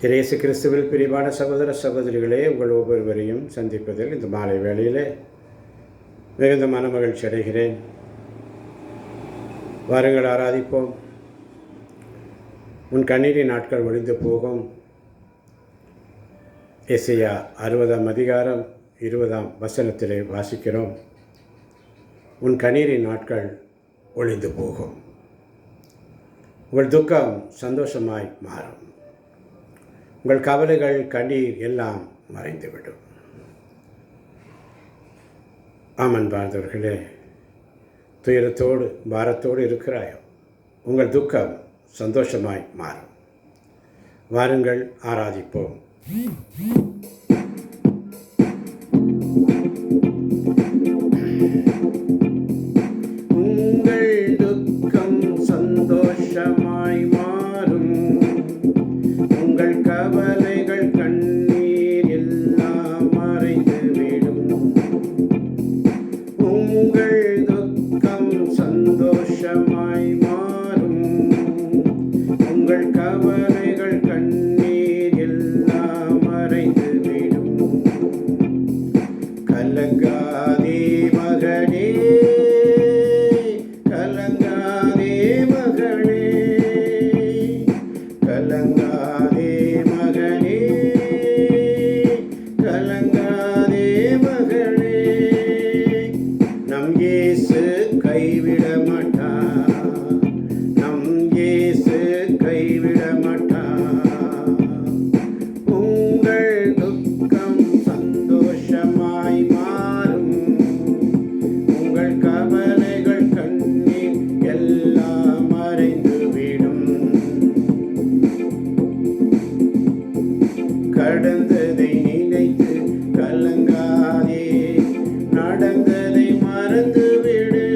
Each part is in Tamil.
இயேசு கிறிஸ்துவில் பிரிவான சகோதர சகோதரிகளே, உங்கள் ஒவ்வொருவரையும் சந்திப்பதில் இந்த மாலை வேளையிலே மிகுந்த மனமகிழ்ச்சி அடைகிறேன். வாருங்கள் ஆராதிப்போம். உன் கண்ணீரின் நாட்கள் ஒழிந்து போகும். எசேயா 60ஆம் அதிகாரம் 20ஆம் வசனத்திலே வாசிக்கிறோம். உன் கண்ணீரின் நாட்கள் ஒழிந்து போகும், உங்கள் துக்கம் சந்தோஷமாய் மாறும், உங்கள் கவலைகள் கண்ணீர் எல்லாம் மறைந்துவிடும். ஆமன் வாழ்ந்தவர்களே, துயரத்தோடு பாரத்தோடு இருக்கிறாயோ, உங்கள் துக்கம் சந்தோஷமாய் மாறும். வாருங்கள் ஆராதிப்போம். உங்கள் துக்கம் சந்தோஷமாய் மாறும், உங்கள் கவலைகள் கண்ணீர் எல்லாம் மறைந்துவிடும். உங்கள் துக்கம் சந்தோஷமாய் மாறும், உங்கள் கவலைகள் கண்ணீர் எல்லாம் மறைந்துவிடும். கலங்காதே மகனே, கலங்காதே மகளே, கலங்காதே மகனே, கலங்காதே மகளே. நம் இயேசு கைவிட மாட்டார், நம் இயேசு கைவிட மாட்டார். உங்கள் துக்கம் சந்தோஷமாய் மாறும், உங்கள் கவலைகள் கண்ணீர் எல்லாம் மறைந்துவிடும். கடந்ததை நினைத்து கலங்காதே, நடந்ததை மறந்துவிடு.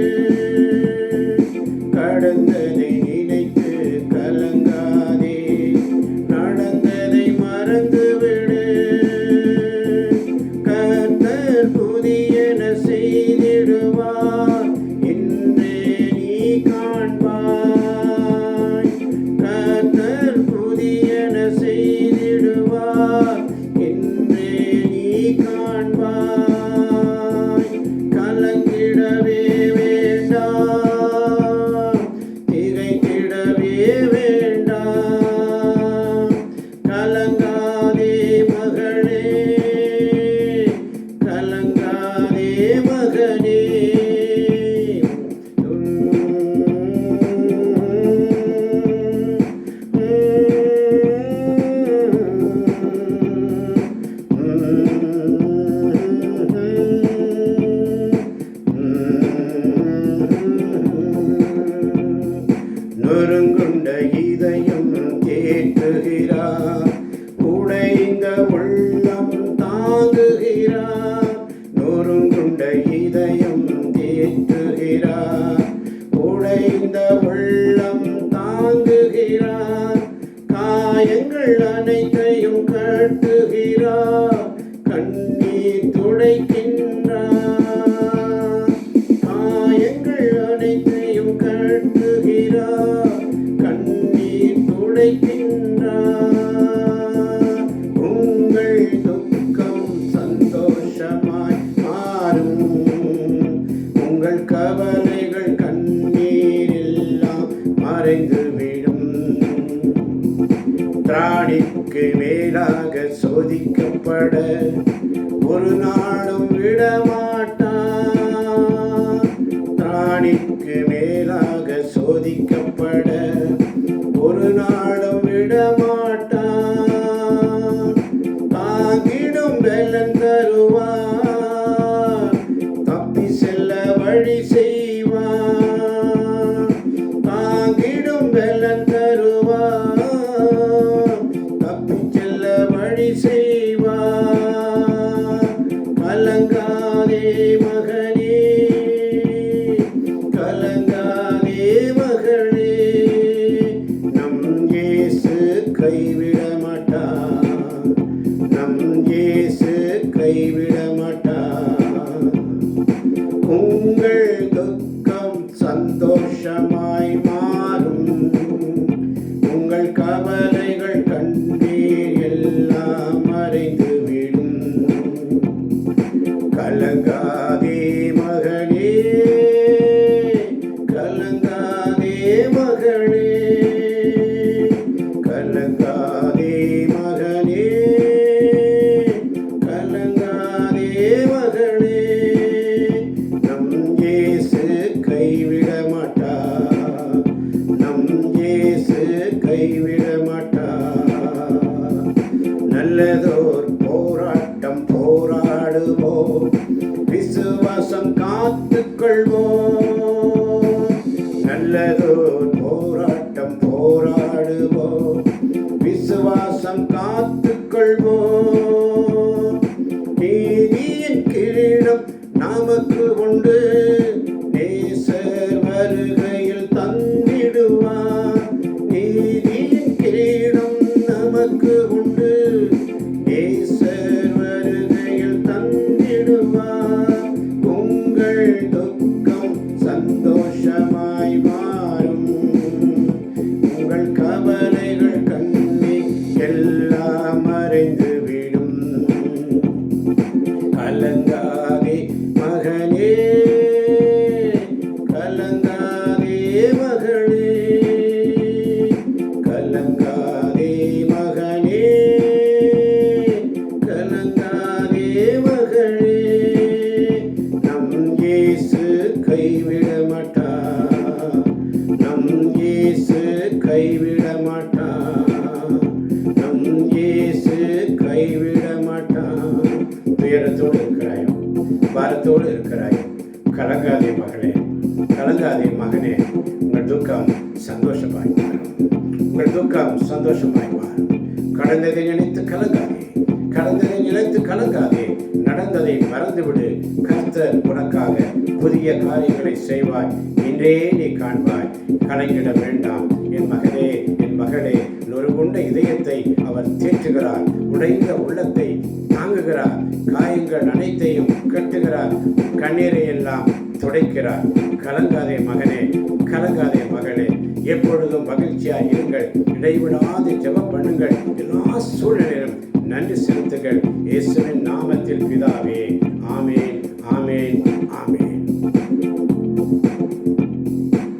கடந்ததை நினைத்து கலங்காதே, நடந்ததை மறந்துவிடு. கர்த்தர் புதியன செய்திடுவார், இன்றே நீ காண்பாய். கர்த்தர் புதியன செய்திடுவார், இன்றே நீ காண்பாய். கலங்கிடவே வேண்டாம், திகைத்திடவே வேண்டாம். கலங்காதே மகளே, கலங்காதே மகனே. நொறுங்குண்ட இதயம் தேற்றுகிறார், உடைந்த உள்ளம் தாங்குகிறார். நொறுங்குண்ட இதயம் தேற்றுகிறார், உடைந்த உள்ளம் தாங்குகிறார். காயங்கள் அனைத்தையும் கட்டுகிறார், கண்ணீர் துடைக்கின்றார். காயங்கள் அனைத்தையும் கட்டுகிறார், கண்ணீர் துடைக்கின்றார். உங்கள் துக்கம் சந்தோஷமாய் மாறும், உங்கள் கவலைகள் கண்ணீர் எல்லாம் மறைந்துவிடும். திராணிக்கு மேலாக சோதிக்கப்பட ஒரு நாளும் விடமாட்டார். திராணிக்கு மேலாக சோதிக்கப்பட ஒரு நாளும் விடமாட்டார். தாங்கிடும் பலன் தருவார், தப்பி செல்ல வழி செய்வார். தாங்கிடும் பலன் தருவார், தப்பி செல்ல வழி செய்வார். கலங்காதே மகனே, கலங்க மகளே, கலங்காதே மகனே, கலங்காதே மகளே, நம் இயேசு கைவிட மாட்டார், நம் இயேசு கைவிட மாட்டார். நல்லதோர் போராட்டம் போராடுவோம், விசுவாசம் காத்துக்கொள்வோம். நல்லதோர் போராட்டம் போராடுவோம், விசுவாசம் காத்துக்கொள்வோம். நீதியின் கிரீடம் நமக்கு உண்டு, நேசர் வருகையில் தந்திடுவார். நீதியின் கிரீடம் நமக்கு உண்டு, நேசர் வருகையில் தந்திடுவார். உங்கள் துக்கம் சந்தோஷமாய் மாறும், உங்கள் கவலைகள் கண்ணீர் எல்லாம் மறைந்துவிடும். கலங்காதே மகனே, கலங்காதே மகளே, கலங்காதே மகனே, கலங்காதே மகளே, நம் இயேசு கைவிட மாட்டார், நம் இயேசு கைவிட மாட்டார், நம் இயேசு கைவிட மாட்டார். துயரத்தோடு இருக்கிறாயோ, பாரத்தோடு இருக்கிறாயோ, கலங்காதே மகளே, கலங்காதே மகனே, உங்கள் துக்கம் சந்தோஷமாய் மாறும், உங்கள் துக்கம் சந்தோஷமாய் மாறும். கடந்ததை நினைத்து கலங்காதே, கடந்ததை நினைத்து கலங்காதே, நடந்ததை மறந்துவிடு. கர்த்தர் உனக்காக புதிய காரியங்களை செய்வாய், இன்றே நீ காண்பாய். கலங்கிட வேண்டாம் என் மகனே, என் மகளே. நொறுகுண்ட இதயத்தை அவர் தேற்றுகிறார், உடைந்த உள்ளத்தை தாங்குகிறார், காயங்கள் அனைத்தையும் கட்டுகிறார், கண்ணீரை எல்லாம் துடைக்கிறார். கலங்காதே மகனே, கலங்காதே மகளே. எப்பொழுதும் மகிழ்ச்சியாய் இருங்கள், இடைவிடாது ஜெபம் பண்ணுங்கள், எல்லா சூழ்நிலையிலும் நன்றி செலுத்துங்கள். இயேசுவின் நாமத்தில் பிதாவே.